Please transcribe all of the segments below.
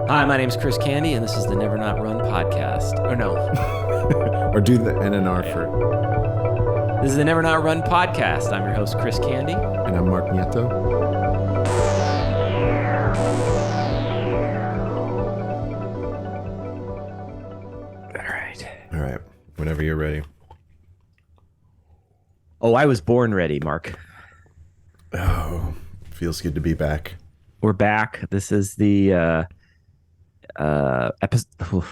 Hi, my name's Chris Candy, and this is the Never Not Run podcast. Or no, Or do the NNR for. this is the Never Not Run podcast. I'm your host, Chris Candy. And I'm Mark Nieto. All right. Whenever you're ready. Oh, I was born ready, Mark. Oh, feels good to be back. We're back. This is the episode.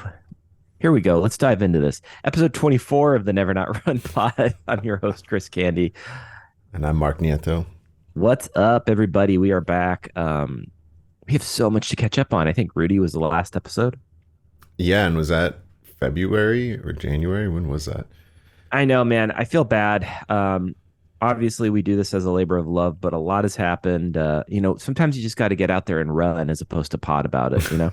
Here we go. Let's dive into this. Episode 24 of the Never Not Run pod. I'm your host, Chris Candy. And I'm Mark Nieto. What's up, everybody? We are back. We have so much to catch up on. I think Rudy was the last episode. Yeah, and was that February or January? When was that? I know, man. I feel bad. Obviously, we do this as a labor of love, but a lot has happened. Sometimes you just got to get out there and run as opposed to pod about it, you know?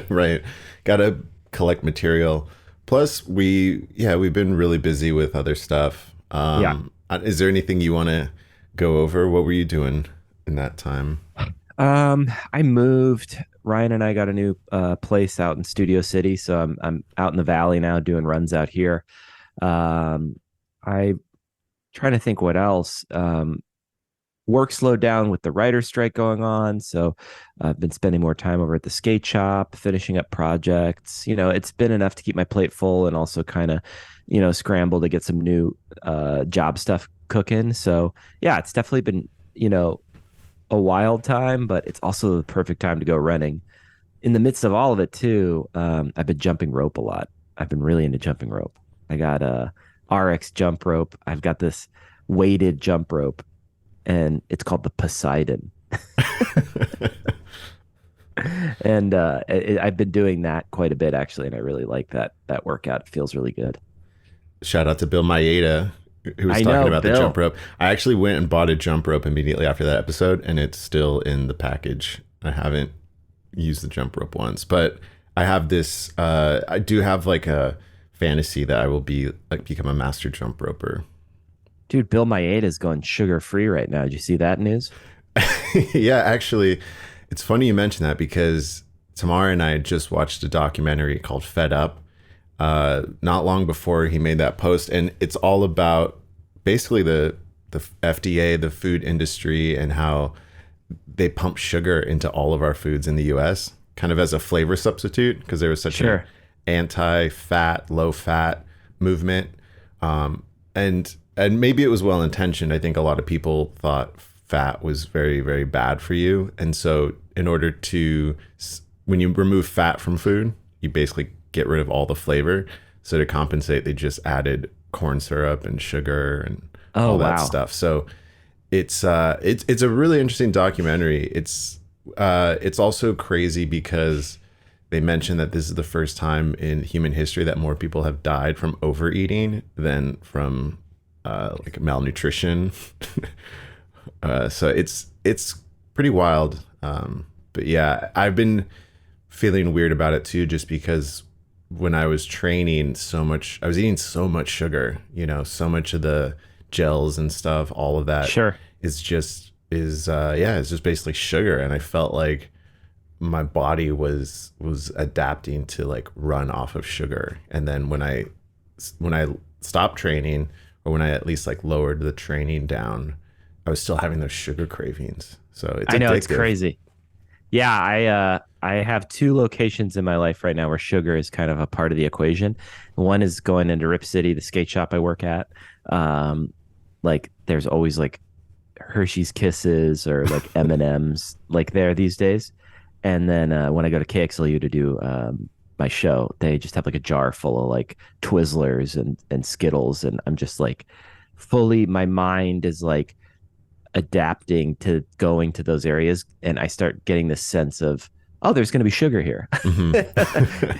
Right. Got to collect material. Plus, we've been really busy with other stuff. Is there anything you want to go over? What were you doing in that time? I moved. Ryan and I got a new place out in Studio City, so I'm out in the valley now doing runs out here. I trying to think what else. Work slowed down with the writer's strike going on, so I've been spending more time over at the skate shop, finishing up projects. You know, it's been enough to keep my plate full and also kind of, scramble to get some new job stuff cooking. So yeah, it's definitely been, a wild time, but it's also the perfect time to go running. In the midst of all of it too, I've been jumping rope a lot. I've been really into jumping rope. I got a RX jump rope. I've got this weighted jump rope, and it's called the Poseidon. And I've been doing that quite a bit actually, and I really like that workout. It feels really good. Shout out to Bill Maeda, who was talking about the jump rope. I actually went and bought a jump rope immediately after that episode, and it's still in the package. I haven't used the jump rope once, but I have this. I do have like a fantasy that I will become a master jump roper. Dude, Bill Maeda is going sugar free right now. Did you see that news? Yeah, actually, it's funny you mention that because Tamara and I just watched a documentary called Fed Up. Not long before he made that post, and it's all about basically the FDA, the food industry, and how they pump sugar into all of our foods in the US kind of as a flavor substitute because there was such an anti-fat, low-fat movement, and maybe it was well-intentioned. I think a lot of people thought fat was very, very bad for you, and so in order to, when you remove fat from food, you basically get rid of all the flavor. So to compensate, they just added corn syrup and sugar and all that stuff. So it's a really interesting documentary. It's also crazy because they mentioned that this is the first time in human history that more people have died from overeating than from like malnutrition. So it's pretty wild. But yeah, I've been feeling weird about it too, just because when I was training I was eating so much sugar, so much of the gels and stuff, all of that is just basically sugar. And I felt like my body was adapting to like run off of sugar. And then when I stopped training, or when I at least like lowered the training down, I was still having those sugar cravings. So it's I know, addictive. it's crazy. Yeah, I have two locations in my life right now where sugar is kind of a part of the equation. One is going into Rip City, the skate shop I work at. Like there's always like Hershey's Kisses or like M&Ms like there these days. And then when I go to KXLU to do my show, they just have like a jar full of like Twizzlers and Skittles, and I'm just like my mind is like adapting to going to those areas, and I start getting this sense of, oh, there's going to be sugar here. Mm-hmm.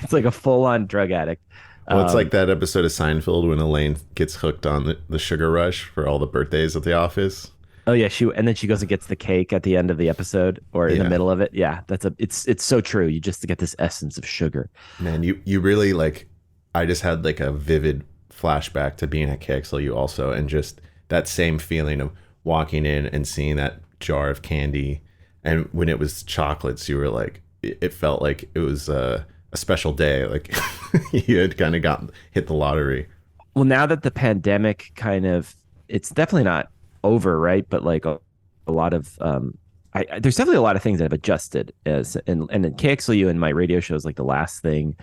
It's like a full-on drug addict. Well, it's like that episode of Seinfeld when Elaine gets hooked on the sugar rush for all the birthdays at the office. Oh yeah, and then she goes and gets the cake at the end of the episode or in the middle of it. Yeah, it's so true. You just get this essence of sugar. Man, you really like. I just had like a vivid flashback to being at KXLU also, and just that same feeling of walking in and seeing that jar of candy, and when it was chocolates, you were like, it felt like it was a special day. Like you had kind of got hit the lottery. Well, now that the pandemic kind of, it's definitely not over, right? But like a lot of, there's definitely a lot of things that have adjusted as, and then KXLU and my radio show is like the last thing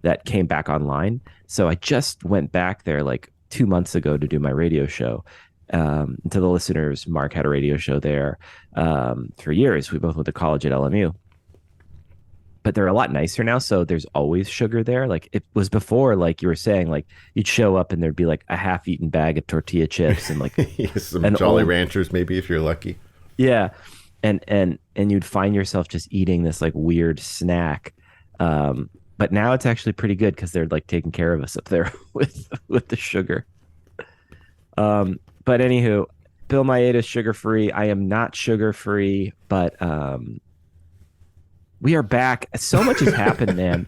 that came back online. So I just went back there like 2 months ago to do my radio show. To the listeners, Mark had a radio show there for years. We both went to college at LMU, but they're a lot nicer now. So there's always sugar there. Like it was before, like you were saying, like you'd show up and there'd be like a half-eaten bag of tortilla chips and like Some an Jolly old, Ranchers, maybe if you're lucky. yeah, and you'd find yourself just eating this like weird snack. But now it's actually pretty good because they're like taking care of us up there with the sugar. But anywho, Bill Maeda is sugar free. I am not sugar free, but we are back. So much has happened, man.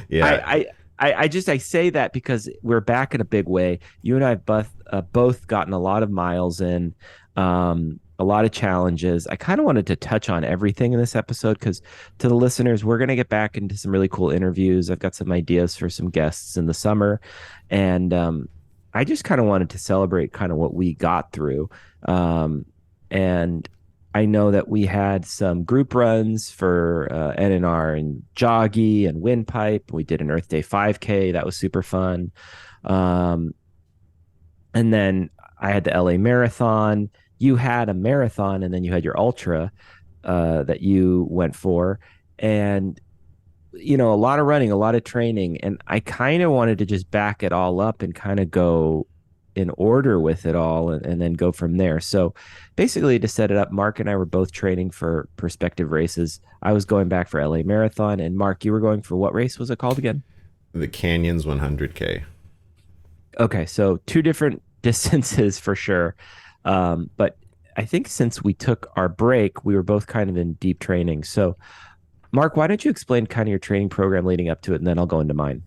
Yeah. I say that because we're back in a big way. You and I have both gotten a lot of miles in, a lot of challenges. I kind of wanted to touch on everything in this episode because to the listeners, we're going to get back into some really cool interviews. I've got some ideas for some guests in the summer, and I just kind of wanted to celebrate kind of what we got through. And I know that we had some group runs for NNR and Joggy and Windpipe. We did an Earth Day 5K. That was super fun. Um, and then I had the LA Marathon. You had a marathon, and then you had your ultra that you went for. And a lot of running, a lot of training. And I kind of wanted to just back it all up and kind of go in order with it all and then go from there. So basically to set it up, Mark and I were both training for prospective races. I was going back for LA Marathon, and Mark, you were going for what race was it called again? The Canyons 100K. Okay, so two different distances for sure. But I think since we took our break, we were both kind of in deep training. So Mark, why don't you explain kind of your training program leading up to it, and then I'll go into mine.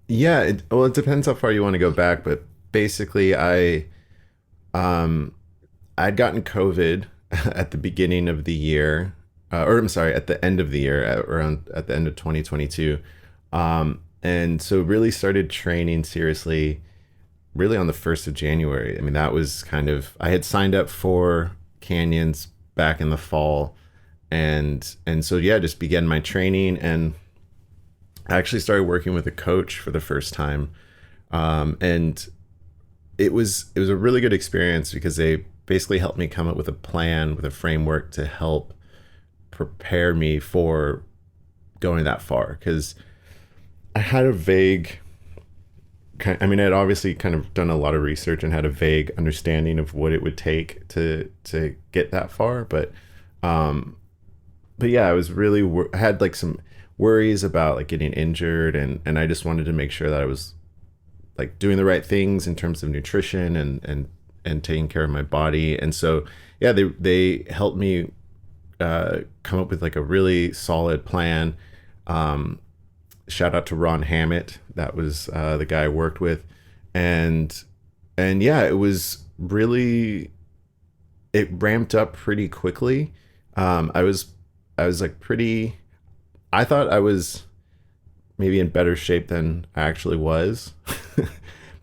Yeah, well, it depends how far you want to go back, but basically, um, I'd gotten COVID at the beginning of the year, or I'm sorry, at the end of the year, around at the end of 2022, and so really started training seriously, really on the 1st of January. I mean, that was kind of I had signed up for Canyons back in the fall, and so yeah, just began my training and I actually started working with a coach for the first time, and it was a really good experience because they basically helped me come up with a plan, with a framework to help prepare me for going that far. Because I had a vague, I mean, I'd obviously kind of done a lot of research and had a vague understanding of what it would take to get that far, but yeah, I was really I had like some worries about like getting injured, and I just wanted to make sure that I was like doing the right things in terms of nutrition and taking care of my body. And so yeah, they helped me come up with like a really solid plan. Shout out to Ron Hammett, that was the guy I worked with, and yeah, it was really, it ramped up pretty quickly. I was like pretty, I thought I was maybe in better shape than I actually was.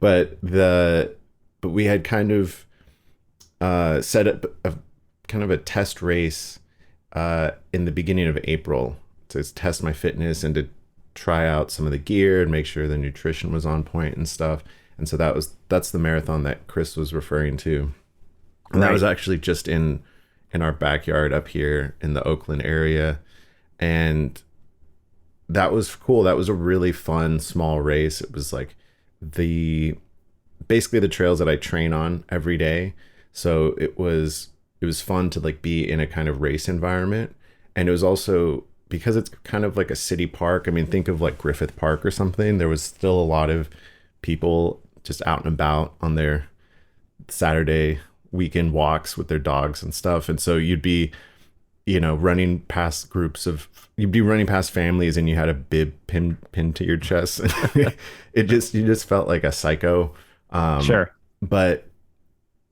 but we had kind of set up a kind of a test race in the beginning of April to test my fitness and to try out some of the gear and make sure the nutrition was on point and stuff. And so that's the marathon that Chris was referring to. And that was actually just in our backyard up here in the Oakland area. And that was cool. That was a really fun small race. It was like basically the trails that I train on every day. So it was fun to like be in a kind of race environment. And it was also because it's kind of like a city park. I mean, think of like Griffith Park or something. There was still a lot of people just out and about on their Saturday weekend walks with their dogs and stuff. And so you'd be running past families and you had a bib pinned to your chest. You just felt like a psycho. Sure. But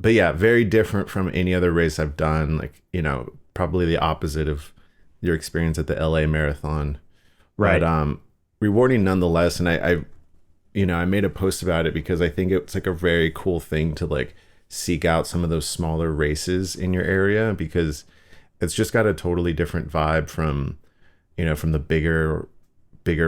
yeah, very different from any other race I've done. Like, probably the opposite of your experience at the LA Marathon, but Right. rewarding nonetheless. And I made a post about it because I think it's like a very cool thing to like seek out some of those smaller races in your area, because it's just got a totally different vibe from from the bigger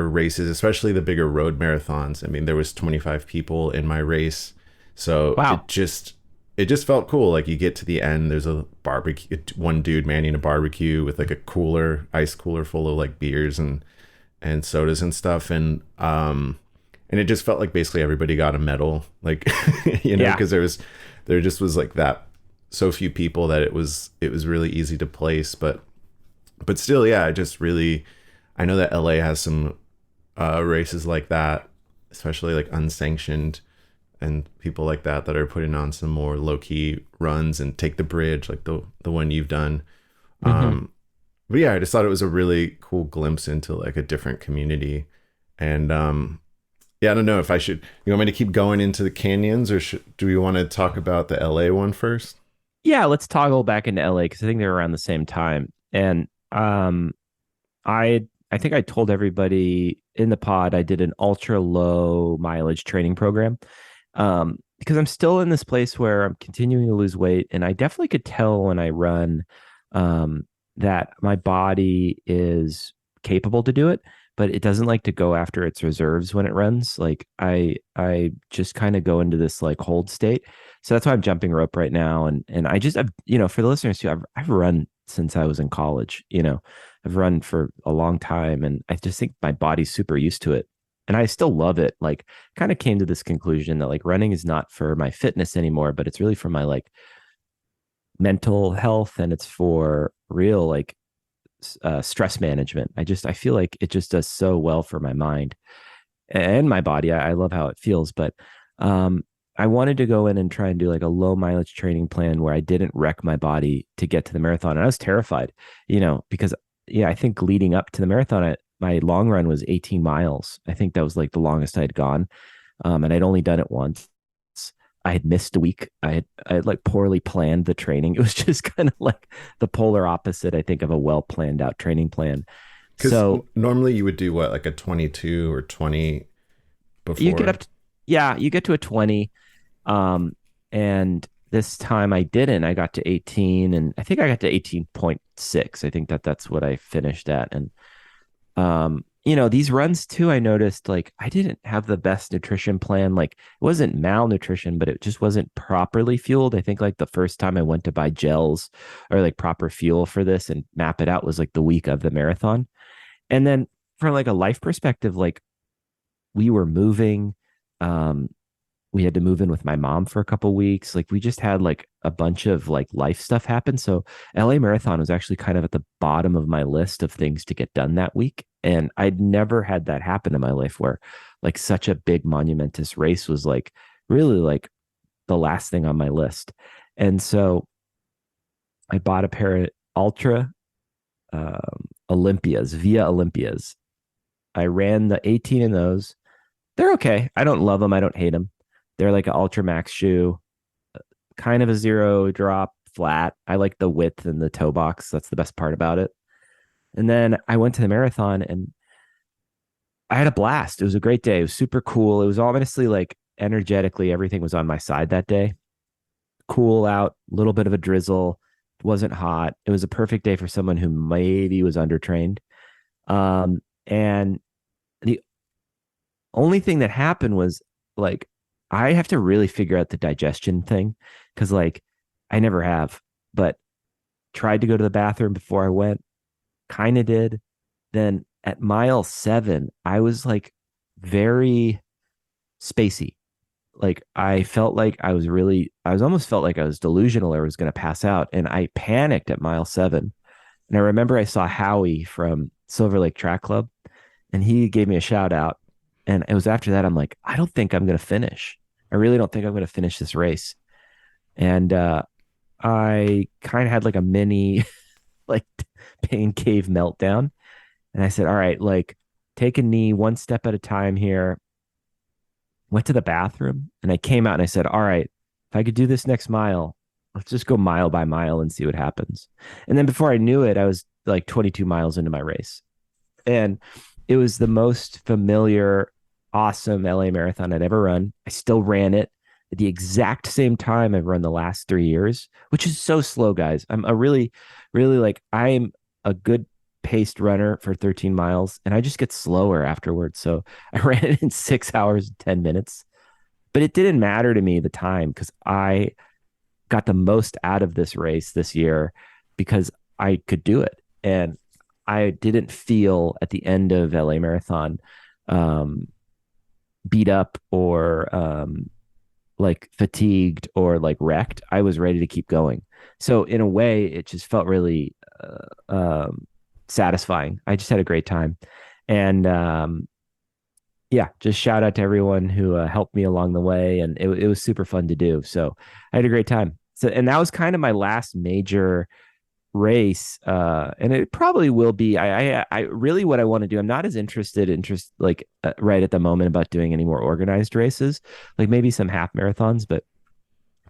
races, especially the bigger road marathons. I mean, there was 25 people in my race, so Wow. it just felt cool. Like you get to the end, there's a barbecue, one dude manning a barbecue with like a cooler, ice cooler full of like beers and sodas and stuff, and it just felt like basically everybody got a medal, like Yeah. because there just was like that so few people that it was really easy to place, but still, yeah, I just really I know that LA has some races like that, especially like unsanctioned, and people like that are putting on some more low key runs and take the bridge like the one you've done. Hmm. Um, but yeah, I just thought it was a really cool glimpse into like a different community, and yeah, I don't know if I should. You want me to keep going into the canyons, or do we want to talk about the LA one first? Yeah, let's toggle back into LA because I think they're around the same time. And I think I told everybody in the pod I did an ultra low mileage training program. Because I'm still in this place where I'm continuing to lose weight, and I definitely could tell when I run that my body is capable to do it, but it doesn't like to go after its reserves when it runs. Like I just kind of go into this like hold state. So that's why I'm jumping rope right now, and I've for the listeners too, I've run since I was in college. I've run for a long time, and I just think my body's super used to it, and I still love it. Like, kind of came to this conclusion that like running is not for my fitness anymore, but it's really for my like mental health, and it's for real like stress management. I feel like it just does so well for my mind and my body. I love how it feels, but um, I wanted to go in and try and do like a low mileage training plan where I didn't wreck my body to get to the marathon. And I was terrified, because yeah, I think leading up to the marathon, my long run was 18 miles. I think that was like the longest I had gone, and I'd only done it once. I had missed a week. I had like poorly planned the training. It was just kind of like the polar opposite, I think, of a well planned out training plan. Because So normally you would do what, like a 22 or 20 you get before. up to, yeah, you get to a 20. Um, and this time I didn't. I got to 18, and I think I got to 18.6. I think that's what I finished at. And these runs too, I noticed like I didn't have the best nutrition plan. Like it wasn't malnutrition, but it just wasn't properly fueled. I think like the first time I went to buy gels or like proper fuel for this and map it out was like the week of the marathon. And then from like a life perspective, like we were moving. Um, we had to move in with my mom for a couple weeks. Like we just had like a bunch of like life stuff happen. So LA Marathon was actually kind of at the bottom of my list of things to get done that week. And I'd never had that happen in my life where like such a big monumentous race was like really like the last thing on my list. And so I bought a pair of Ultra Olympias, Via Olympias. I ran the 18 in those. They're okay. I don't love them. I don't hate them. They're like an Ultra Max shoe, kind of a zero drop flat. I like the width and the toe box. That's the best part about it. And then I went to the marathon and I had a blast. It was a great day. It was super cool. It was honestly like energetically, everything was on my side that day. Cool out, a little bit of a drizzle. It wasn't hot. It was a perfect day for someone who maybe was undertrained. And the only thing that happened was like I have to really figure out the digestion thing because like I never have, but tried to go to the bathroom before I went, kind of did. Then at mile 7, I was like very spacey. Like I felt like I was almost felt like I was delusional or was going to pass out. And I panicked at mile 7. And I remember I saw Howie from Silver Lake Track Club and he gave me a shout out. And it was after that, I'm like, I don't think I'm going to finish. I really don't think I'm going to finish this race. And I kind of had like a mini, like, pain cave meltdown. And I said, all right, like, take a knee one step at a time here. Went to the bathroom and I came out and I said, all right, if I could do this next mile, let's just go mile by mile and see what happens. And then before I knew it, I was like 22 miles into my race. And it was the most familiar, awesome LA marathon I'd ever run. I still ran it at the exact same time I've run the last 3 years, which is so slow, guys. I'm a really, really like, I'm a good paced runner for 13 miles and I just get slower afterwards. So I ran it in 6 hours, 10 minutes, but it didn't matter to me the time because I got the most out of this race this year because I could do it. And I didn't feel at the end of LA Marathon um, beat up or like fatigued or like wrecked. I was ready to keep going. So in a way, it just felt really satisfying. I just had a great time. And yeah, just shout out to everyone who helped me along the way. And it was super fun to do. So I had a great time. So, and that was kind of my last major race and it probably will be I really what I want to do. I'm not as interested like right at the moment about doing any more organized races, like maybe some half marathons, but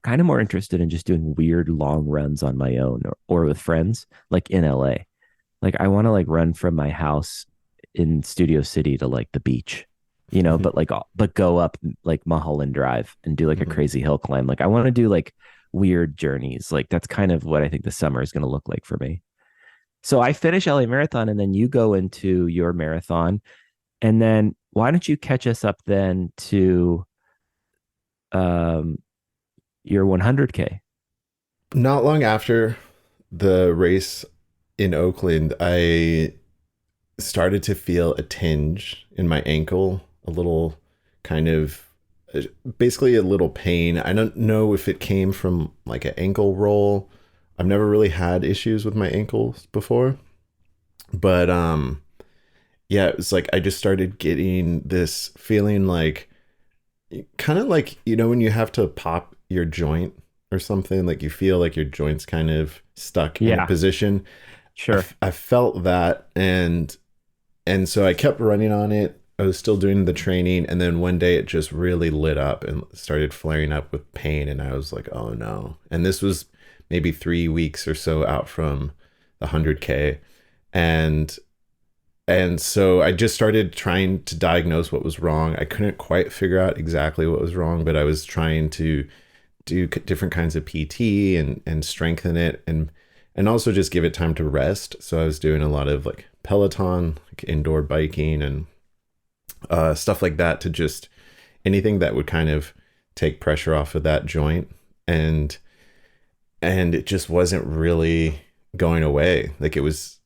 kind of more interested in just doing weird long runs on my own or with friends like in LA. Like I want to like run from my house in Studio City to like the beach, Mhm. but like but go up like Mulholland Drive and do like a Mhm. crazy hill climb. Like I want to do like weird journeys. Like that's kind of what I think the summer is going to look like for me. So I finish LA Marathon and then you go into your marathon. And then why don't you catch us up then to um, your 100K? Not long after the race in Oakland, I started to feel a tinge in my ankle, a little kind of basically a little pain. I don't know if it came from like an ankle roll. I've never really had issues with my ankles before, but yeah, it was like I just started getting this feeling like kind of like when you have to pop your joint or something, like you feel like your joint's kind of stuck in a Yeah, position. sure. I felt that, and so I kept running on it. I was still doing the training, and then one day it just really lit up and started flaring up with pain, and I was like, "Oh no!" And this was maybe 3 weeks or so out from the 100K, and so I just started trying to diagnose what was wrong. I couldn't quite figure out exactly what was wrong, but I was trying to do different kinds of PT and strengthen it and also just give it time to rest. So I was doing a lot of like Peloton, like indoor biking and stuff like that to just anything that would kind of take pressure off of that joint. And it just wasn't really going away. Like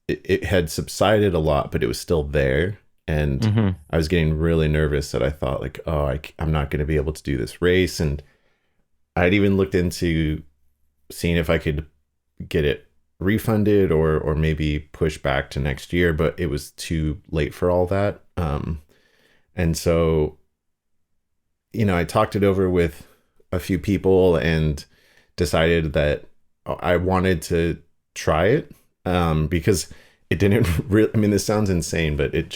it had subsided a lot, but it was still there. And Mm-hmm. I was getting really nervous that I thought like, oh, I'm not going to be able to do this race. And I'd even looked into seeing if I could get it refunded or maybe push back to next year, but it was too late for all that. And so, I talked it over with a few people and decided that I wanted to try it because it didn't really, I mean, this sounds insane, but it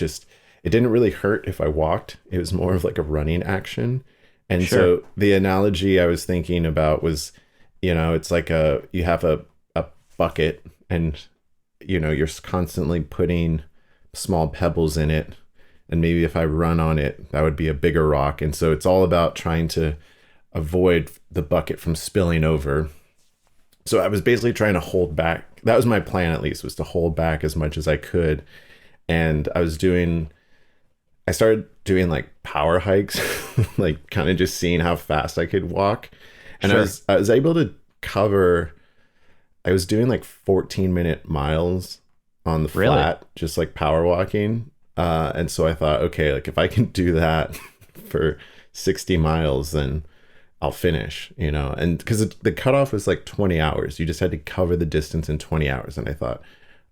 didn't really hurt if I walked. It was more of like a running action. And Sure. so the analogy I was thinking about was, it's like you have a bucket and, you're constantly putting small pebbles in it. And maybe if I run on it, that would be a bigger rock. And so it's all about trying to avoid the bucket from spilling over. So I was basically trying to hold back. That was my plan, at least, was to hold back as much as I could. And I started doing like power hikes, like kind of just seeing how fast I could walk. And Sure. I was able to cover, I was doing like 14-minute miles on the Really? flat, just like power walking. And so I thought, okay, like if I can do that for 60 miles, then I'll finish, and because the cutoff was like 20 hours. You just had to cover the distance in 20 hours. And I thought,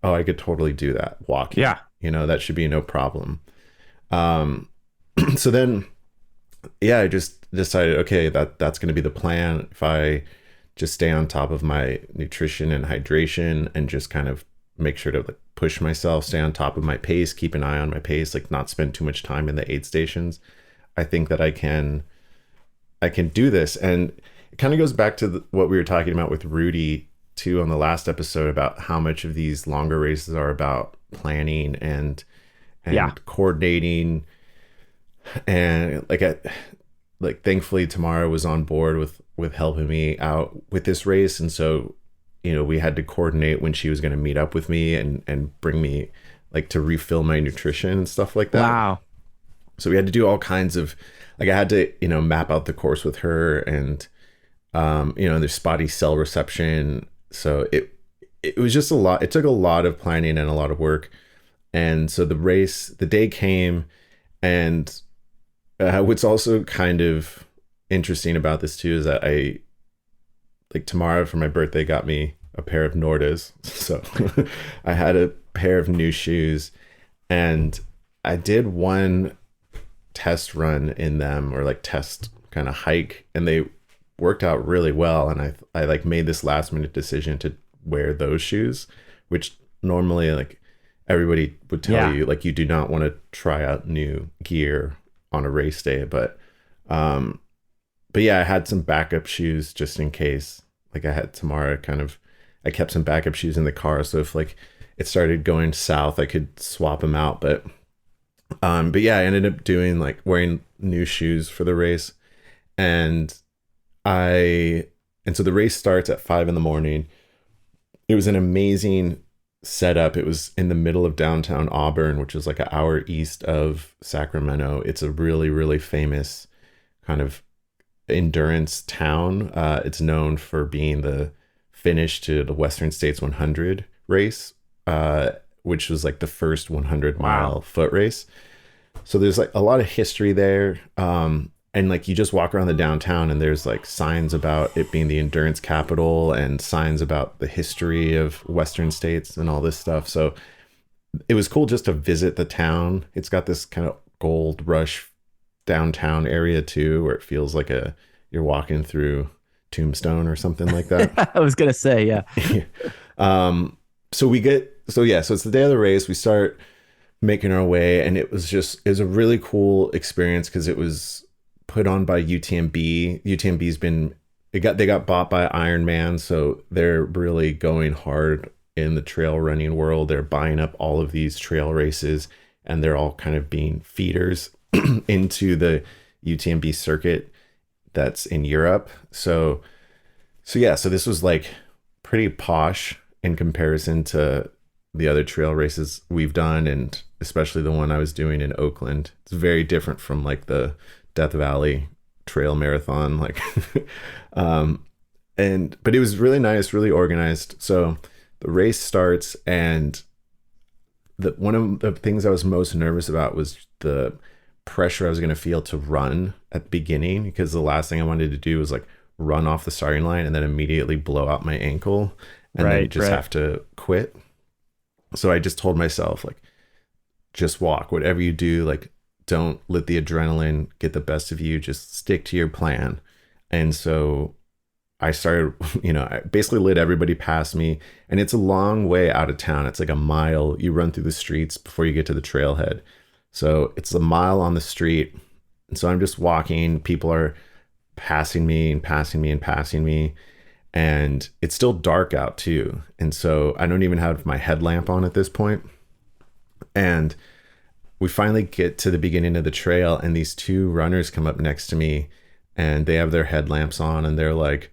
oh, I could totally do that walking, Yeah. that should be no problem. Um, so then, yeah, I just decided, okay, that's going to be the plan. If I just stay on top of my nutrition and hydration and just kind of make sure to like push myself, stay on top of my pace, keep an eye on my pace, like not spend too much time in the aid stations, I think that I can do this. And it kind of goes back to what we were talking about with Rudy. too on the last episode about how much of these longer races are about planning Yeah. and coordinating. And like thankfully Tamara was on board with helping me out with this race, and so we had to coordinate when she was going to meet up with me and bring me like to refill my nutrition and stuff like that. Wow. So we had to do all kinds of, like, I had to map out the course with her, and there's spotty cell reception, so it was just a lot. It took a lot of planning and a lot of work. And so the day came, and what's also kind of interesting about this too is that Tamara for my birthday got me a pair of Nordas. So I had a pair of new shoes, and I did one test run in them, or like test kind of hike, and they worked out really well. And I like made this last minute decision to wear those shoes, which normally like everybody would tell you, like, you do not want to try out new gear on a race day. But yeah, I had some backup shoes just in case. Like I had Tamara I kept some backup shoes in the car, so if like it started going south, I could swap them out. But yeah, I ended up wearing new shoes for the race. And so the race starts at 5 a.m. It was an amazing setup. It was in the middle of downtown Auburn, which is like an hour east of Sacramento. It's a really, really famous kind of endurance town. It's known for being the finish to the Western States 100 race, which was like the first 100-mile foot race. So there's like a lot of history there. And like you just walk around the downtown, and there's like signs about it being the endurance capital, and signs about the history of Western states and all this stuff. So it was cool just to visit the town. It's got this kind of gold rush downtown area too, where it feels like you're walking through Tombstone or something like that. I was gonna say, yeah. So it's the day of the race. We start making our way, and it was a really cool experience because it was put on by UTMB. They got bought by Ironman, so they're really going hard in the trail running world. They're buying up all of these trail races, and they're all kind of being feeders into the UTMB circuit that's in Europe. So this was like pretty posh in comparison to the other trail races we've done, and especially the one I was doing in Oakland. It's very different from like the Death Valley Trail Marathon, like but it was really nice, really organized. So the race starts, and one of the things I was most nervous about was the pressure I was going to feel to run at the beginning, because the last thing I wanted to do was like run off the starting line and then immediately blow out my ankle and then just have to quit. So I just told myself, like, just walk. Whatever you do, like, don't let the adrenaline get the best of you. Just stick to your plan. And so I started, I basically let everybody pass me. And it's a long way out of town. It's like a mile. You run through the streets before you get to the trailhead. So it's a mile on the street. And so I'm just walking. People are passing me and passing me and passing me. And it's still dark out too. And so I don't even have my headlamp on at this point. And we finally get to the beginning of the trail, and these two runners come up next to me, and they have their headlamps on, and they're like,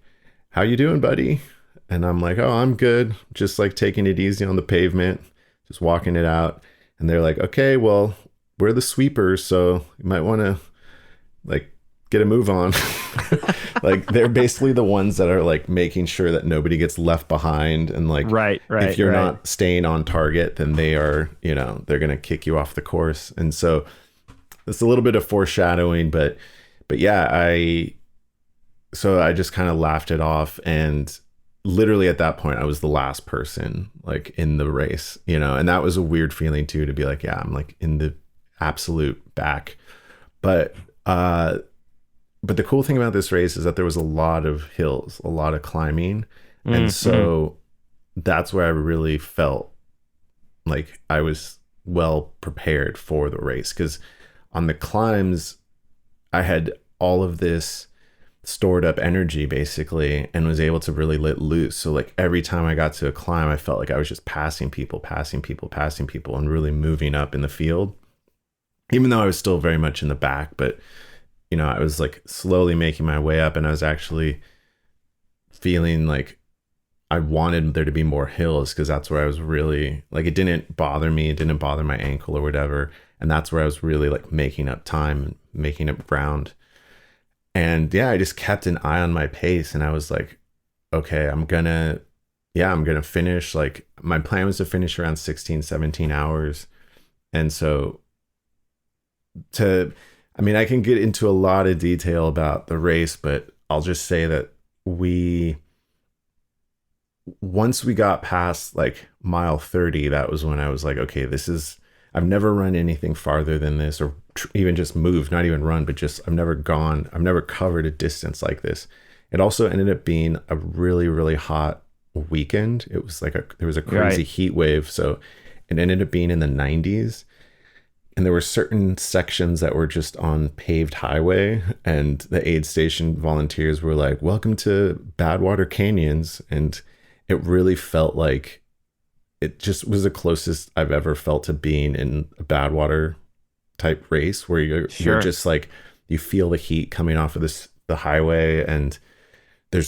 "How you doing, buddy?" And I'm like, "Oh, I'm good. Just like taking it easy on the pavement, just walking it out." And they're like, "Okay, well, we're the sweepers, so you might want to like get a move on." Like they're basically the ones that are like making sure that nobody gets left behind, and like if you're not staying on target, then they are, they're gonna kick you off the course. And so it's a little bit of foreshadowing, but yeah, I just kind of laughed it off, and literally at that point I was the last person like in the race, and that was a weird feeling too, to be like, yeah, I'm like in the absolute back. But the cool thing about this race is that there was a lot of hills, a lot of climbing. And so that's where I really felt like I was well prepared for the race. Because on the climbs, I had all of this stored up energy basically and was able to really let loose. So like every time I got to a climb, I felt like I was just passing people, passing people, passing people, and really moving up in the field, even though I was still very much in the back. But I was like slowly making my way up, and I was actually feeling like I wanted there to be more hills, because that's where I was really like, it didn't bother me, it didn't bother my ankle or whatever, and that's where I was really like making up time and making up ground. And yeah, I just kept an eye on my pace, and I was like, okay, I'm gonna finish. Like my plan was to finish around 16, 17 hours. And so to I mean, I can get into a lot of detail about the race, but I'll just say that we once we got past like mile 30, that was when I was like, okay, I've never run anything farther than this, or even just moved, not even run, but just I've never covered a distance like this. It also ended up being a really, really hot weekend. It was like there was a crazy Right. heat wave. So it ended up being in the 90s. And there were certain sections that were just on paved highway, and the aid station volunteers were like, welcome to Badwater Canyons. And it really felt like it just was the closest I've ever felt to being in a Badwater type race, where you're Sure. just like, you feel the heat coming off of the highway, and there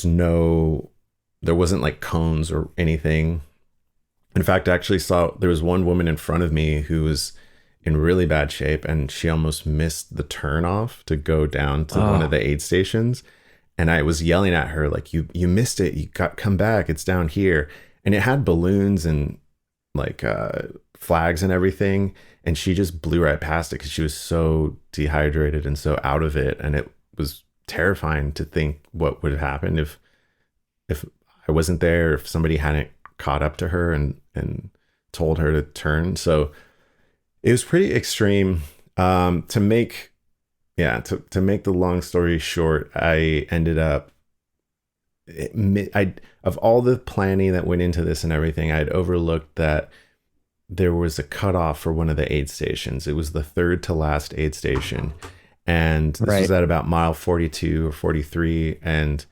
wasn't like cones or anything. In fact, I actually saw there was one woman in front of me who was in really bad shape, and she almost missed the turn off to go down to one of Oh, the aid stations. And I was yelling at her like, you missed it, you got come back, it's down here. And it had balloons and like flags and everything, and she just blew right past it because she was so dehydrated and so out of it. And it was terrifying to think what would have happened if I wasn't there, if somebody hadn't caught up to her and told her to turn. So it was pretty extreme. To make to make the long story short, I ended up I of all the planning that went into this and everything, I'd overlooked that there was a cutoff for one of the aid stations. It was the third to last aid station, and this was right. at about mile 42 or 43, and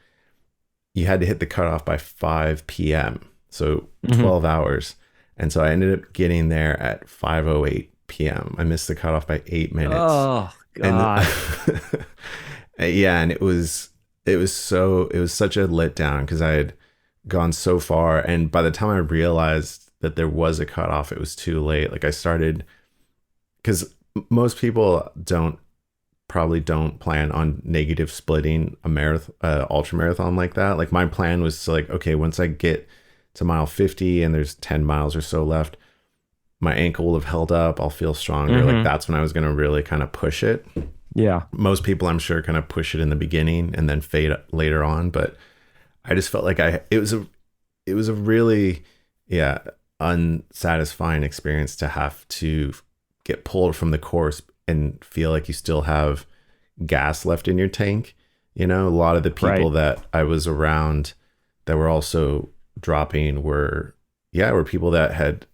you had to hit the cutoff by 5 p.m. So Hmm. 12 hours. And so I ended up getting there at 5:08 p.m. I missed the cutoff by 8 minutes. Oh And God. yeah, and it was such a letdown, because I had gone so far, and by the time I realized that there was a cutoff, it was too late. Like I started, because most people probably don't plan on negative splitting a marathon, ultra marathon like that. Like my plan was to like, okay, once I get to mile 50 and there's 10 miles or so left, my ankle will have held up, I'll feel stronger. Like Hmm. that's when I was going to really kind of push it. Yeah. Most people, I'm sure, kind of push it in the beginning and then fade later on, but I just felt like it was a really, yeah, unsatisfying experience to have to get pulled from the course and feel like you still have gas left in your tank. A lot of the people Right. that I was around that were also dropping were people that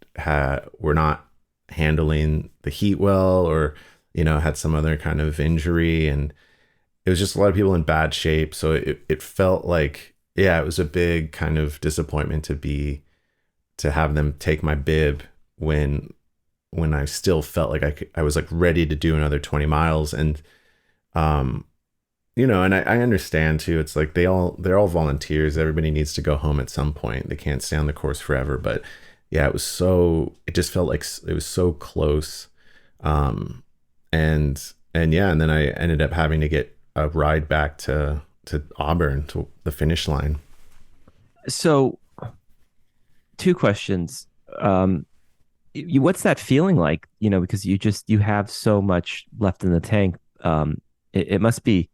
were not handling the heat well, or had some other kind of injury, and it was just a lot of people in bad shape. So it felt like, yeah, it was a big kind of disappointment to have them take my bib when I still felt like I was like ready to do another 20 miles. And um and I understand too, it's like they're all volunteers, everybody needs to go home at some point, they can't stay on the course forever. But yeah, it just felt like it was so close. um and yeah, and then I ended up having to get a ride back to Auburn, to the finish line. So, two questions. Um, what's that feeling like? Because you have so much left in the tank. It must be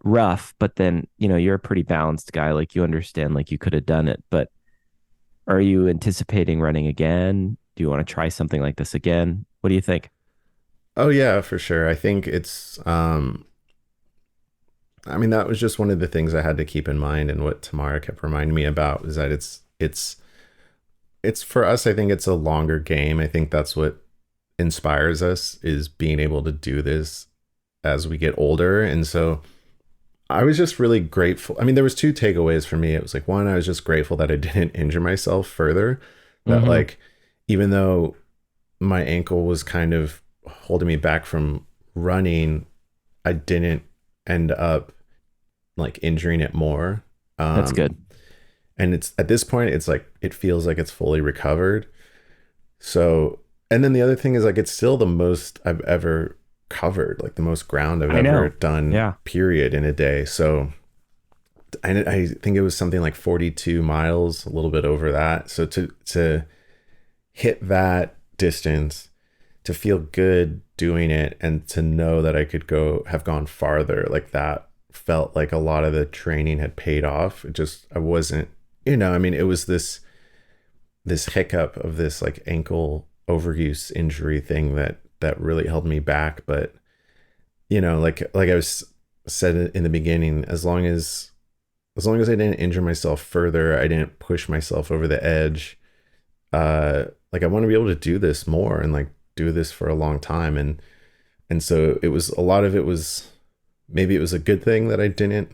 rough, but then, you're a pretty balanced guy. Like you understand, like you could have done it, but are you anticipating running again? Do you want to try something like this again? What do you think? Oh yeah, for sure. I think I mean, that was just one of the things I had to keep in mind, and what Tamara kept reminding me about is that it's for us, I think it's a longer game. I think that's what inspires us, is being able to do this as we get older. And so I was just really grateful. I mean, there was two takeaways for me. It was like, one, I was just grateful that I didn't injure myself further. That Mm-hmm. like, even though my ankle was kind of holding me back from running, I didn't end up like injuring it more. That's good. Um, and it's at this point, it's like it feels like it's fully recovered. So, and then the other thing is like it's still the most I've ever covered, like the most ground I've I ever know. done, Yeah. period, in a day. So, I think it was something like 42 miles, a little bit over that. So to hit that distance, to feel good doing it, and to know that I could go have gone farther, like that felt like a lot of the training had paid off. It just I wasn't, I mean, it was this hiccup of this like ankle overuse injury thing that really held me back. But like I was said in the beginning, as long as I didn't injure myself further, I didn't push myself over the edge. Like I want to be able to do this more and like do this for a long time. And so it was a lot of it was maybe it was a good thing that I didn't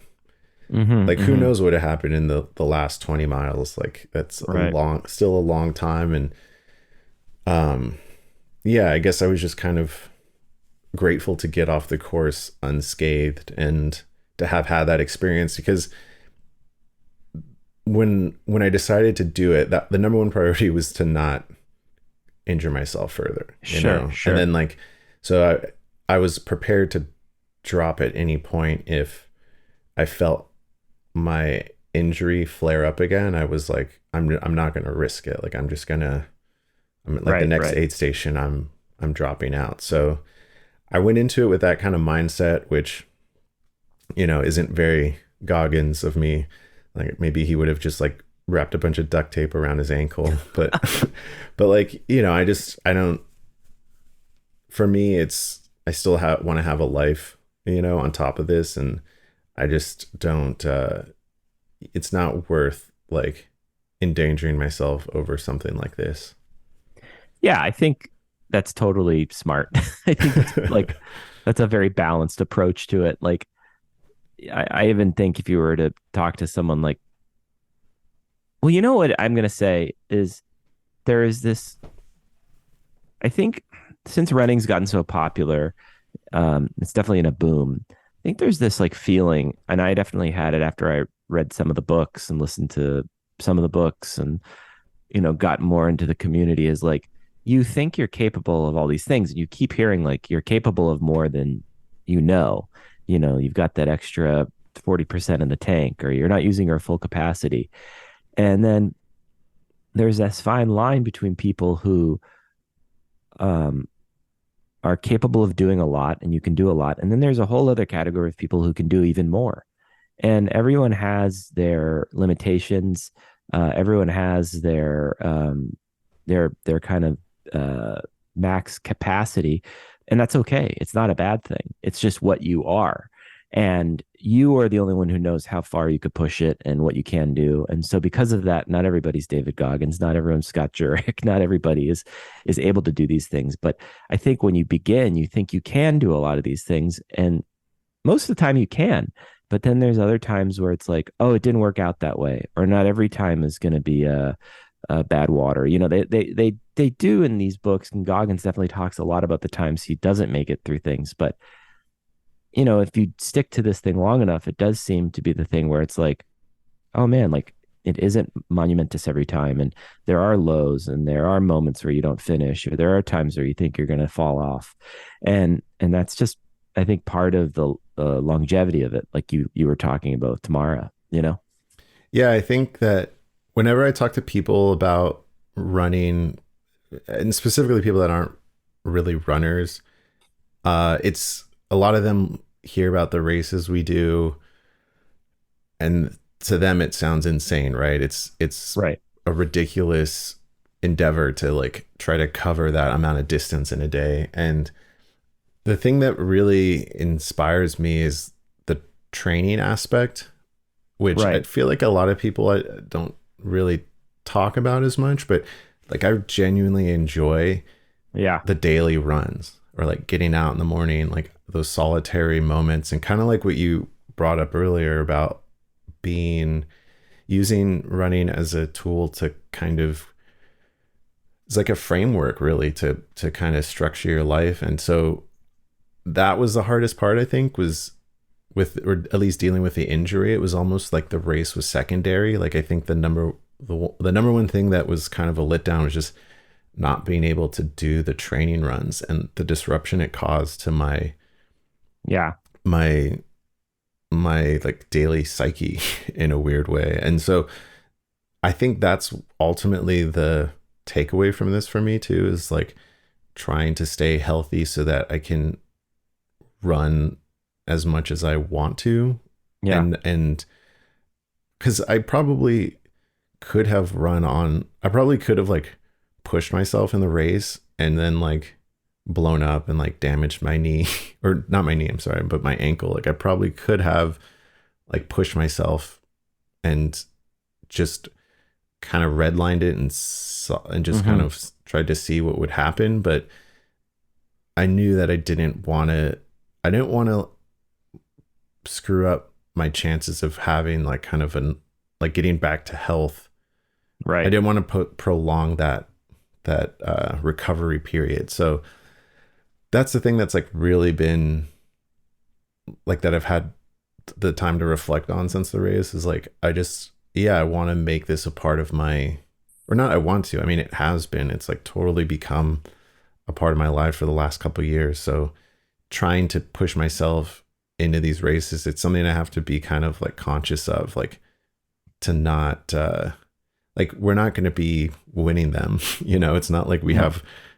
Mm-hmm. like who Mm-hmm. knows what had happened in the last 20 miles. Like that's Right. still a long time. And um yeah, I guess I was just kind of grateful to get off the course unscathed and to have had that experience because when I decided to do it, that the number one priority was to not injure myself further, Sure. and Sure. then like, so I was prepared to drop at any point if I felt my injury flare up again. I was like, I'm not gonna risk it. Like I'm like the Right. next Right. aid station. I'm dropping out. So I went into it with that kind of mindset, which isn't very Goggins of me. Like maybe he would have just like wrapped a bunch of duct tape around his ankle, but but like I don't. For me, I still want to have a life, on top of this, and I just don't. It's not worth like endangering myself over something like this. Yeah, I think that's totally smart. I think that's a very balanced approach to it. Like I even think if you were to talk to someone like, well, you know what I'm gonna say is there is this. I think since running's gotten so popular, it's definitely in a boom. I think there's this like feeling, and I definitely had it after I read some of the books and listened to some of the books and got more into the community is like you think you're capable of all these things and you keep hearing like you're capable of more than you know. You've got that extra 40% in the tank or you're not using your full capacity. And then there's this fine line between people who um are capable of doing a lot and you can do a lot. And then there's a whole other category of people who can do even more. And everyone has their limitations. Everyone has their kind of max capacity, and that's okay. It's not a bad thing. It's just what you are, and you are the only one who knows how far you could push it and what you can do. And so, because of that, not everybody's David Goggins, not everyone's Scott Jurek, not everybody is able to do these things. But I think when you begin, you think you can do a lot of these things, and most of the time you can. But then there's other times where it's like, oh, it didn't work out that way, or not every time is going to be bad water. They do in these books, and Goggins definitely talks a lot about the times he doesn't make it through things. But if you stick to this thing long enough, it does seem to be the thing where it's like, oh man, like it isn't monumentous every time, and there are lows, and there are moments where you don't finish, or there are times where you think you're going to fall off, and that's just, I think, part of the longevity of it, like you were talking about Tamara. Yeah, I think that whenever I talk to people about running, and specifically people that aren't really runners, it's a lot of them hear about the races we do, and to them it sounds insane, right? It's Right. a ridiculous endeavor to like try to cover that amount of distance in a day. And the thing that really inspires me is the training aspect, which I Right. feel like a lot of people don't really talk about as much, but like I genuinely enjoy Yeah. the daily runs or like getting out in the morning, like those solitary moments, and kind of like what you brought up earlier about being using running as a tool to kind of, it's like a framework really to kind of structure your life. And so that was the hardest part, I think, was with, or at least dealing with the injury. It was almost like the race was secondary. Like I think the number one thing that was kind of a letdown was just not being able to do the training runs and the disruption it caused to Yeah. my my like daily psyche in a weird way. And so I think that's ultimately the takeaway from this for me too, is like trying to stay healthy so that I can run as much as I want to. Yeah. And because I probably could have like pushed myself in the race and then like blown up and like damaged my knee or not my knee, I'm sorry, but my ankle. Like I probably could have like pushed myself and just kind of redlined it and just kind Hmm. of tried to see what would happen. But I knew that I didn't want to screw up my chances of having like kind of like getting back to health. I Right. didn't want to prolong that recovery period. So that's the thing that's like really been like that I've had the time to reflect on since the race is like I want to make this a part of my, or not I want to. I mean it has been. It's like totally become a part of my life for the last couple of years. So trying to push myself into these races, it's something I have to be kind of like conscious of, like to not like we're not going to be winning them. It's not like No.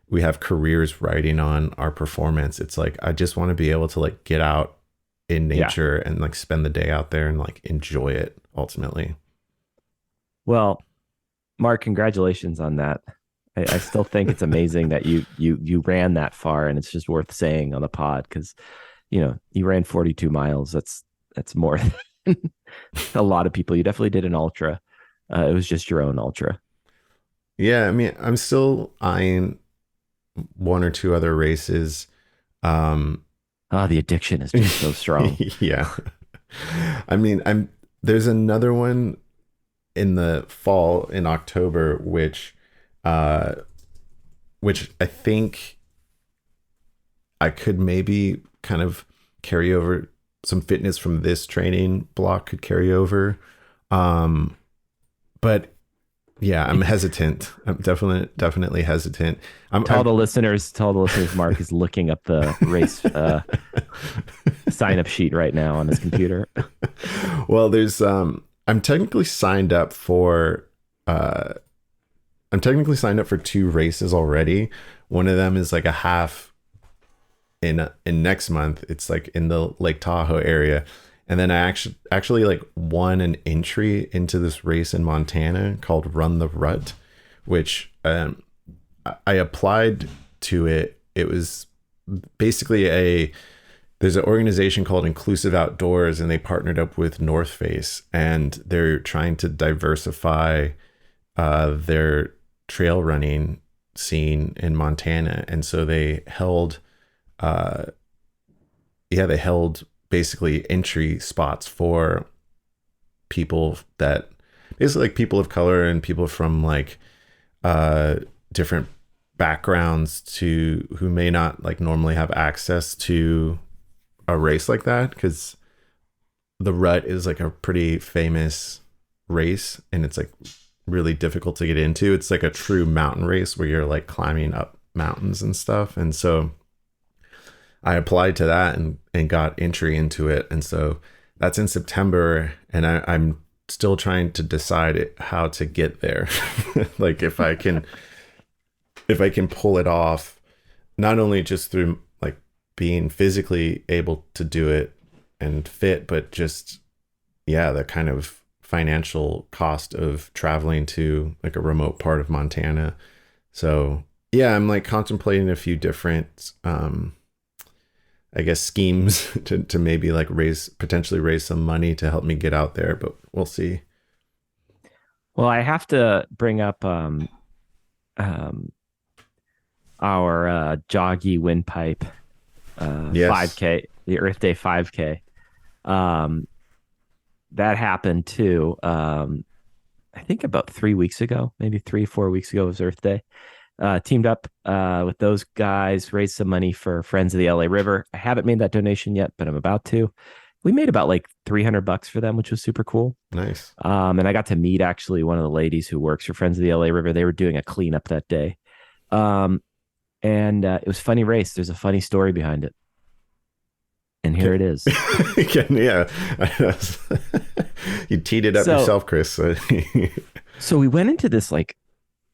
we have careers riding on our performance. It's like I just want to be able to like get out in Yeah. nature and like spend the day out there and like enjoy it ultimately. Well, Mark, congratulations on that. I still think it's amazing that you ran that far, and it's just worth saying on the pod because you ran 42 miles. That's more than a lot of people. You definitely did an ultra. It was just your own ultra. Yeah, I mean, I'm still eyeing one or two other races. Um Oh, the addiction is just so strong. yeah. I mean, there's another one in the fall in October uh which I think I could maybe kind of carry over some fitness from this training block could carry over. Um, but yeah, I'm hesitant. I'm definitely hesitant. I'm Tell the listeners, Mark is looking up the race sign up sheet right now on his computer. well, there's I'm technically signed up for uh two races already. One of them is like a half in next month. It's like in the Lake Tahoe area. And then I actually like won an entry into this race in Montana called Run the Rut, which I applied to it. It was basically there's an organization called Inclusive Outdoors, and they partnered up with North Face, and they're trying to diversify their trail running scene in Montana. And so uh, they held basically entry spots for people that basically like people of color and people from like uh different backgrounds to who may not like normally have access to a race like that, because the rut is like a pretty famous race and it's like really difficult to get into. It's like a true mountain race where you're like climbing up mountains and stuff. And so I applied to that and got entry into it. And so that's in September. And I'm still trying to decide how to get there. Like if I can pull it off, not only just through like being physically able to do it and fit, but just, yeah, the kind of financial cost of traveling to like a remote part of Montana. So yeah, I'm like contemplating a few different, I guess schemes to maybe like potentially raise some money to help me get out there, but we'll see. Well, I have to bring up um, our Joggy Windpipe Yes. 5K, the Earth Day 5K. Um, that happened too. I think about 3 weeks ago, maybe 3, 4 weeks ago was Earth Day. Teamed up with those guys, raised some money for Friends of the LA River. I haven't made that donation yet, but I'm about to. We made about like $300 for them, which was super cool. Nice. And I got to meet actually one of the ladies who works for Friends of the LA River. They were doing a cleanup that day. Um, and it was a funny race. There's a funny story behind it. And here Okay. it is. Yeah. You teed it up So, yourself, Chris. so we went into this like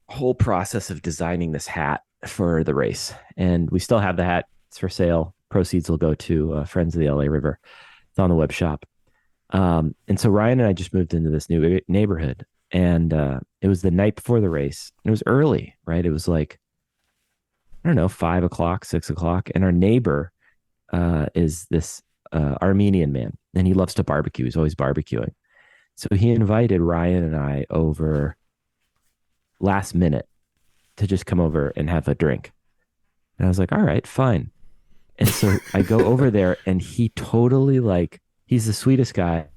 whole process of designing this hat for the race, and we still have the hat. It's for sale. Proceeds will go to Friends of the LA River. It's on the web shop. And so Ryan and I just moved into this new neighborhood, and it was the night before the race. It was early, right? It was like, I don't know, 5 o'clock, 6 o'clock. And our neighbor is this Armenian man, and he loves to barbecue. He's always barbecuing. So he invited Ryan and I over last minute to just come over and have a drink. And I was like, all right, fine. And so I go over there, and he totally like, he's the sweetest guy,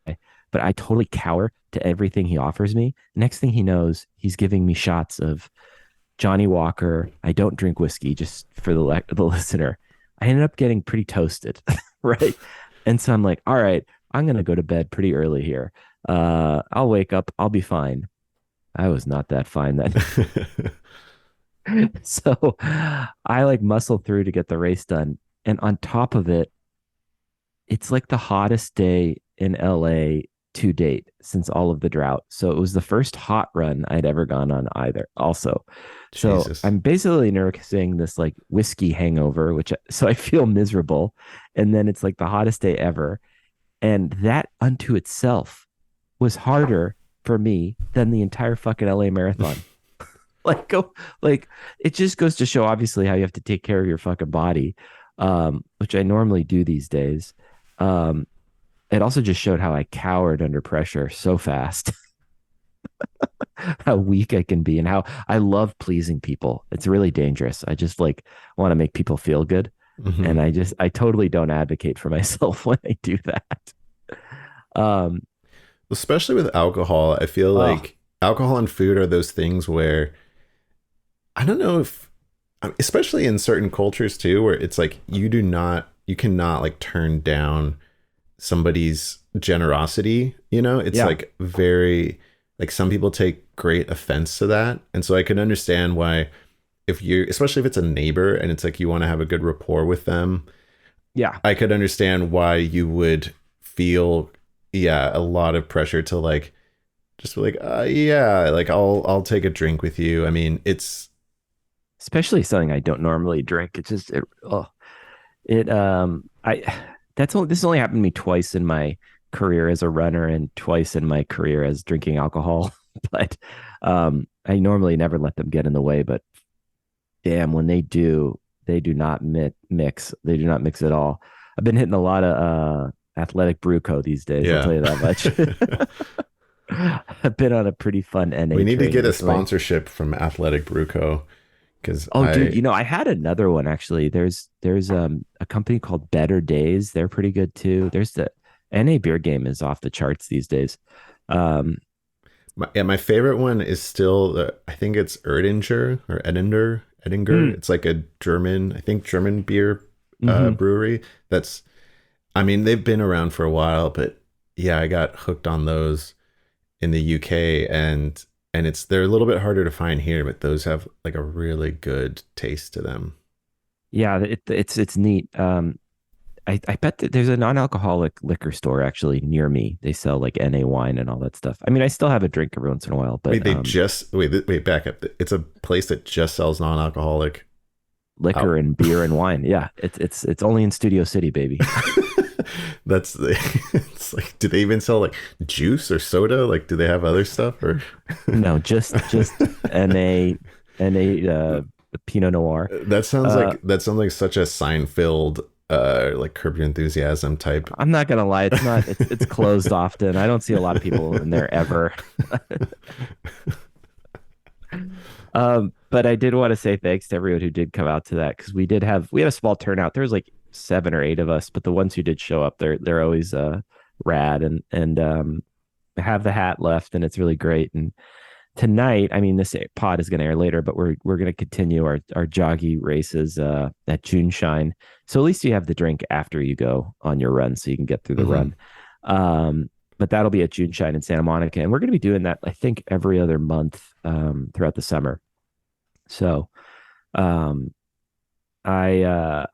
but I totally cower to everything he offers me. Next thing he knows, he's giving me shots of Johnny Walker. I don't drink whiskey, just for the listener. I ended up getting pretty toasted, right? And so I'm like, all right, I'm gonna go to bed pretty early here. I'll wake up, I'll be fine. I was not that fine then. So I like muscle through to get the race done. And on top of it, it's like the hottest day in LA to date since all of the drought. So it was the first hot run I'd ever gone on either, also. So Jesus. I'm basically nursing this like whiskey hangover, so I feel miserable. And then it's like the hottest day ever. And that unto itself was harder for me than the entire fucking LA marathon. Like go like it just goes to show obviously how you have to take care of your fucking body, which I normally do these days. Um, it also just showed how I cowered under pressure so fast, how weak I can be, and how I love pleasing people. It's really dangerous. I just like want to make people feel good. And Hmm. I totally don't advocate for myself when I do that. Um, Especially with alcohol, I feel oh, like alcohol and food are those things where I don't know if, especially in certain cultures too, where it's like you cannot like turn down somebody's generosity. It's yeah. like very, like some people take great offense to that. And so I can understand why, if you, especially if it's a neighbor and it's like you want to have a good rapport with them, Yeah. I could understand why you would feel, yeah, a lot of pressure to like, just be like, yeah, like I'll take a drink with you. I mean, it's, Especially something I don't normally drink. It's just it I that's only this only happened to me twice in my career as a runner and twice in my career as drinking alcohol. But I normally never let them get in the way, but damn, when they do not mix. They do not mix at all. I've been hitting a lot of athletic bruco these days, I'll tell yeah. you that much. I've been on a pretty fun We NA need to train get a recently. sponsorship from Athletic Bruco because Oh, dude, I had another one actually. There's a company called Better Days. They're pretty good too. There's the NA beer game is off the charts these days. Um, my favorite one is still I think it's Erdinger or Edinger. mm, It's like a German, I think German beer hmm. brewery. That's, I mean, they've been around for a while, but yeah, I got hooked on those in the UK, and they're a little bit harder to find here, but those have like a really good taste to them. Yeah, it's neat. I bet that there's a non-alcoholic liquor store actually near me. They sell like NA wine and all that stuff. I mean, I still have a drink every once in a while, but Wait, back up. It's a place that just sells non-alcoholic liquor out. and beer and wine. Yeah, it's only in Studio City, baby. That's the, it's like, do they even sell like juice or soda? Like, do they have other stuff or No, just NA Pinot Noir. Uh, that sounds like such a Seinfeld like Curb Your Enthusiasm type. I'm not gonna lie, it's closed often. I don't see a lot of people in there ever. But I did want to say thanks to everyone who did come out to that because we had a small turnout. There was like 7 or 8 of us, but the ones who did show up, they're always rad, and have the hat left, and it's really great. And tonight, I mean, this pod is going to air later, but we're going to continue our joggy races at June Shine. So at least you have the drink after you go on your run, so you can get through the Hmm. run. But that'll be at June Shine in Santa Monica, and we're going to be doing that, I think, every other month throughout the summer. So um, I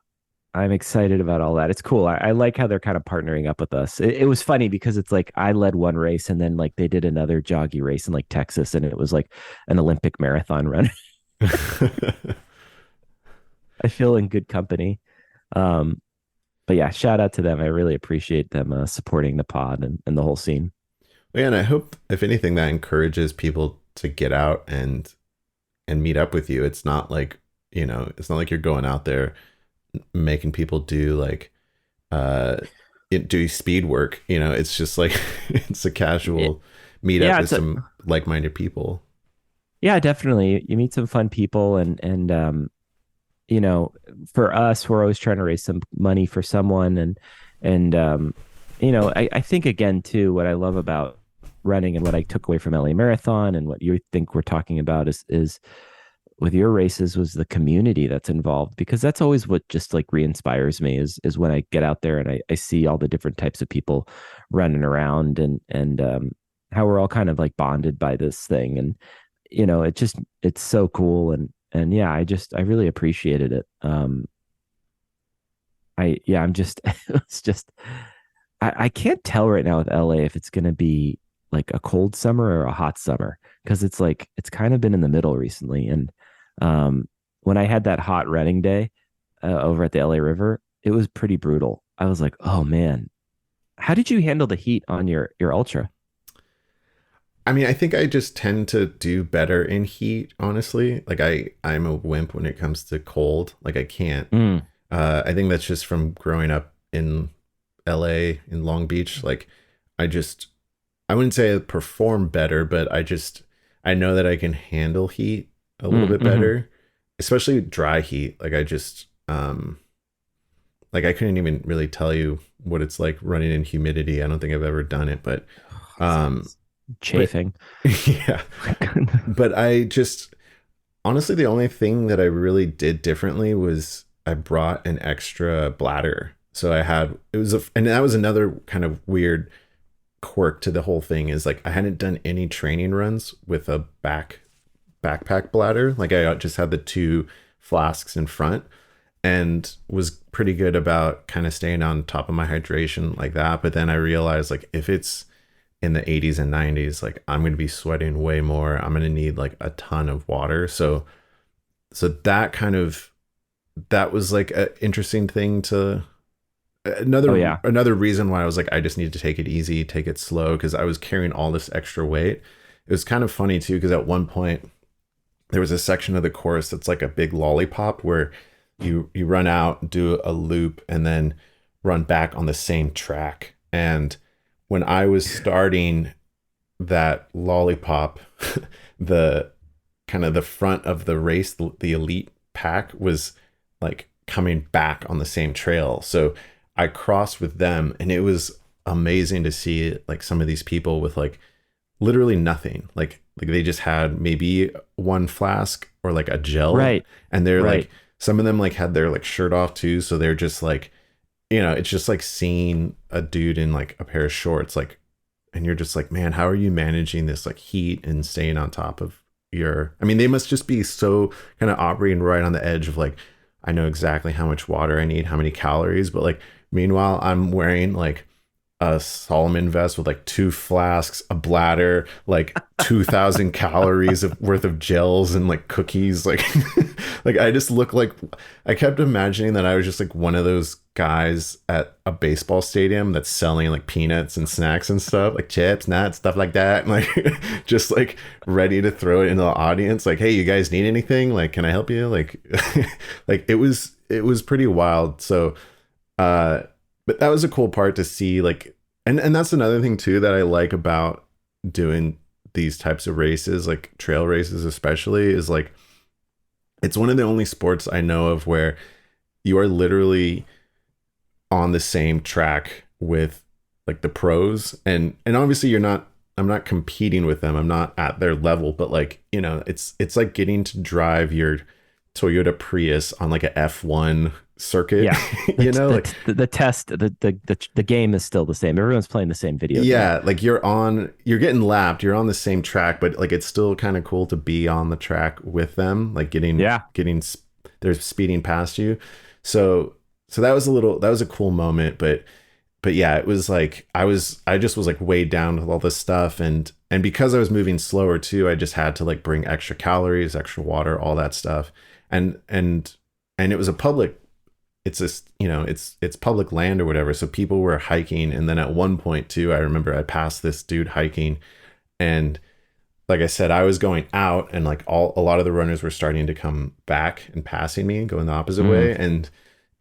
I'm excited about all that. It's cool. I like how they're kind of partnering up with us. It was funny because it's like I led one race and then like they did another joggy race in like Texas, and it was like an Olympic marathon run. I feel in good company. Um, but yeah, shout out to them. I really appreciate them supporting the pod and the whole scene. Yeah, and I hope if anything that encourages people to get out and meet up with you. It's not like, it's not like you're going out there making people do like uh do speed work. It's just like it's a It, casual meetup yeah, with some like-minded people. yeah, definitely. You meet some fun people, and you know, for us, we're always trying to raise some money for someone, and I think again too, what I love about running and what I took away from LA Marathon and what you think we're talking about is with your races was the community that's involved, because that's always what just like re-inspires me is when I get out there and I see all the different types of people running around, and how we're all kind of like bonded by this thing. And it's so cool. And yeah, I really appreciated it. I'm just it's just I can't tell right now with LA if it's gonna be like a cold summer or a hot summer, because it's like it's kind of been in the middle recently. And um when I had that hot running day over at the LA River, it was pretty brutal. I was like, oh man, how did you handle the heat on your ultra? I mean, I think I just tend to do better in heat, honestly. Like I'm a wimp when it comes to cold. Like I can't. Mm, I think that's just from growing up in LA in Long Beach. Like I just I wouldn't say I perform better, but I know that I can handle heat a little bit mm-hmm. better, especially dry heat. Like like I couldn't even really tell you what it's like running in humidity. I don't think I've ever done it, um It's but chafing. yeah, but I just honestly the only thing that I really did differently was I brought an extra bladder. So I had it was a and that was another kind of weird quirk to the whole thing is like I hadn't done any training runs with a backpack bladder. Like I just had the two flasks in front and was pretty good about kind of staying on top of my hydration like that. But then I realized like if it's in the 80s and 90s, like I'm going to be sweating way more. I'm going to need like a ton of water. So that was like an interesting thing to Oh another yeah. another reason why I was like I just need to take it easy, take it slow because I was carrying all this extra weight. It was kind of funny too because at one point there was a section of the course that's like a big lollipop where you run out, do a loop, and then run back on the same track. And when I was starting that lollipop, the kind of the front of the race, the elite pack was like coming back on the same trail. So I crossed with them and it was amazing to see like some of these people with like literally nothing. Like they just had maybe one flask or like a gel Right. and they're Right. like some of them like had their like shirt off too, so they're just like it's just like seeing a dude in like a pair of shorts like and you're just like, man, how are you managing this like heat and staying on top of I mean, they must just be so kind of operating right on the edge of like, I know exactly how much water I need, how many calories, but like, meanwhile, I'm wearing like a Solomon vest with like two flasks, a bladder, like 2,000 calories of worth of gels and like cookies. Like, like I just look like I kept imagining that I was just like one of those guys at a baseball stadium that's selling like peanuts and snacks and stuff, like chips, nuts, stuff like that. And like, just like ready to throw it into the audience. Like, hey, you guys need anything? Like, can I help you? Like, like it was pretty wild. So, uh, but that was a cool part to see like and that's another thing too that I like about doing these types of races like trail races especially is like it's one of the only sports I know of where you are literally on the same track with like the pros, and obviously you're not, I'm not competing with them, I'm not at their level, but like, you know, it's like getting to drive your Toyota Prius on like a F1 circuit. Yeah. You know, like The test, the game is still the same. Everyone's playing the same video game. yeah, like you're getting lapped, you're on the same track, but like it's still kind of cool to be on the track with them, like Yeah. they're speeding past you. So that was a cool moment, but yeah, it was like I just was like weighed down with all this stuff, and because I was moving slower too, I just had to like bring extra calories, extra water, all that stuff. And it was a public, it's just, you know, it's public land or whatever, so people were hiking. And then at one point too, I remember I passed this dude hiking, and like I said, I was going out, and like a lot of the runners were starting to come back and passing me and going the opposite way.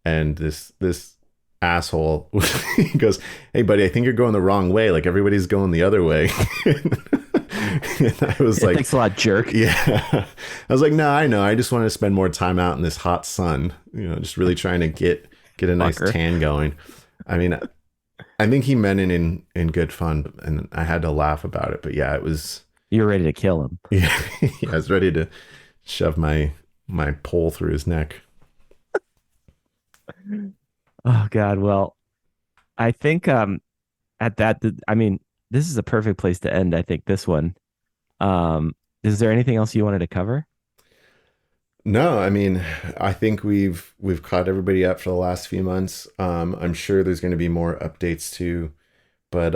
And this asshole he goes, "Hey buddy, I think you're going the wrong way, like everybody's going the other way." And I was Yeah, like, thanks a lot, jerk. yeah. I was like, no, I know. I just want to spend more time out in this hot sun. You know, just really trying to get a nice Fucker. tan going. I mean, I think he meant it in good fun, and I had to laugh about it. But yeah, it was. You're ready to kill him. Yeah, yeah, I was ready to shove my pole through his neck. Oh God. Well, I think at that I mean, this is a perfect place to end, I think, this one. Is there anything else you wanted to cover? No, I mean, I think we've caught everybody up for the last few months. I'm sure there's going to be more updates too, but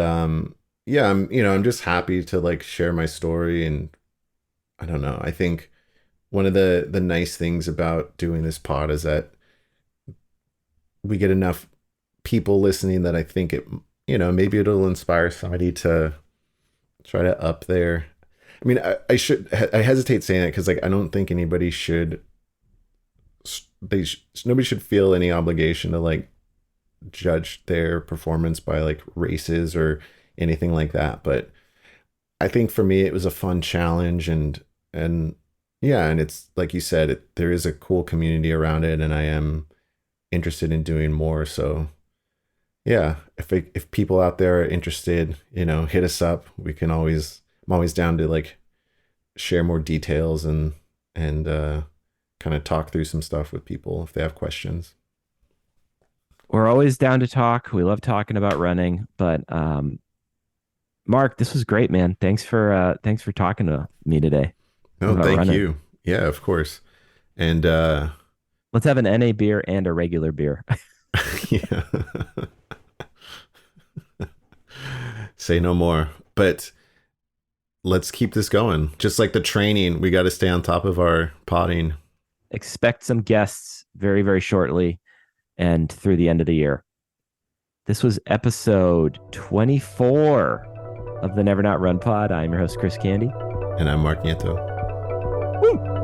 yeah, I'm just happy to like share my story. And I don't know. I think one of the nice things about doing this pod is that we get enough people listening that I think it, maybe it'll inspire somebody to try to up their. I mean, I hesitate saying that because like I don't think anybody should. Nobody should feel any obligation to like judge their performance by like races or anything like that. But I think for me it was a fun challenge, and yeah, and it's like you said, there is a cool community around it, and I am interested in doing more. So yeah, if people out there are interested, hit us up. I'm always down to like share more details and kind of talk through some stuff with people if they have questions. We're always down to talk. We love talking about running, but Mark, this was great, man. Thanks for talking to me today No, about thank running. you. Yeah, of course. And Let's have an NA beer and a regular beer. yeah. Say no more. But let's keep this going. Just like the training, we got to stay on top of our potting. Expect some guests very, very shortly and through the end of the year. This was episode 24 of the Never Not Run Pod. I'm your host, Chris Candy. And I'm Mark Nieto. Woo!